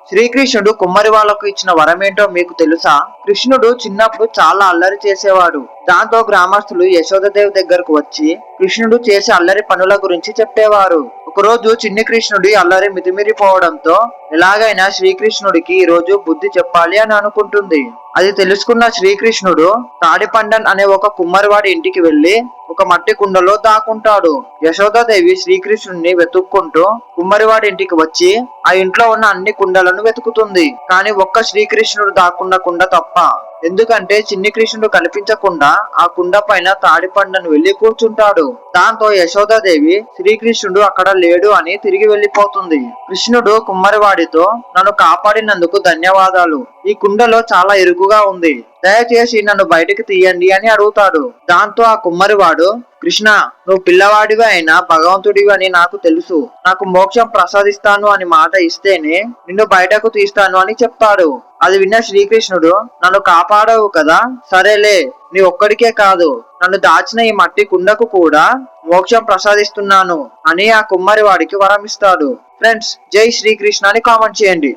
శ్రీకృష్ణుడు కుమ్మరి వాళ్లకు ఇచ్చిన వరమేంటో మీకు తెలుసా? కృష్ణుడు చిన్నప్పుడు చాలా అల్లరి చేసేవాడు. దాంతో గ్రామస్తులు యశోదదేవి దగ్గరకు వచ్చి కృష్ణుడు చేసే అల్లరి పనుల గురించి చెప్పేవారు. ఒకరోజు చిన్ని కృష్ణుడి అల్లరి మితిమిరిపోవడంతో ఎలాగైనా శ్రీకృష్ణుడికి ఈ రోజు బుద్ధి చెప్పాలి అని అనుకుంటుంది. అది తెలుసుకున్న శ్రీకృష్ణుడు తాడిపండన్ అనే ఒక కుమ్మరివాడి ఇంటికి వెళ్లి ఒక మట్టి కుండలో దాక్కుంటాడు. యశోదాదేవి శ్రీకృష్ణుడిని వెతుక్కుంటూ కుమ్మరివాడి ఇంటికి వచ్చి ఆ ఇంట్లో ఉన్న అన్ని కుండలను వెతుకుతుంది. కానీ ఒక్క శ్రీకృష్ణుడు దాక్కున్న కుండ తప్ప. ఎందుకంటే చిన్ని కృష్ణుడు కనిపించకుండా ఆ కుండ పైన తాడిపండను వెళ్లి కూర్చుంటాడు. దాంతో యశోదాదేవి శ్రీకృష్ణుడు అక్కడ లేడు అని తిరిగి వెళ్లిపోతుంది. కృష్ణుడు కుమ్మరివాడితో, నన్ను కాపాడినందుకు ధన్యవాదాలు. ఈ కుండలో చాలా ఇరుకుగా ఉంది, దయచేసి నన్ను బయటికి తీయండి అని అడుగుతాడు. దాంతో ఆ కుమ్మరివాడు, కృష్ణ, నువ్వు పిల్లవాడివి అయినా భగవంతుడివి అని నాకు తెలుసు. నాకు మోక్షం ప్రసాదిస్తాను అని మాట ఇస్తేనే నిన్ను బయటకు తీస్తాను అని చెప్తాడు. అది విన్న శ్రీకృష్ణుడు, నన్ను కాపాడవు కదా, సరేలే, నీ ఒక్కడికే కాదు, నన్ను దాచిన ఈ మట్టి కుండకు కూడా మోక్షం ప్రసాదిస్తున్నాను అని ఆ కుమ్మరి వాడికి వరం ఇస్తాడు. ఫ్రెండ్స్, జై శ్రీకృష్ణ అని కామెంట్ చేయండి.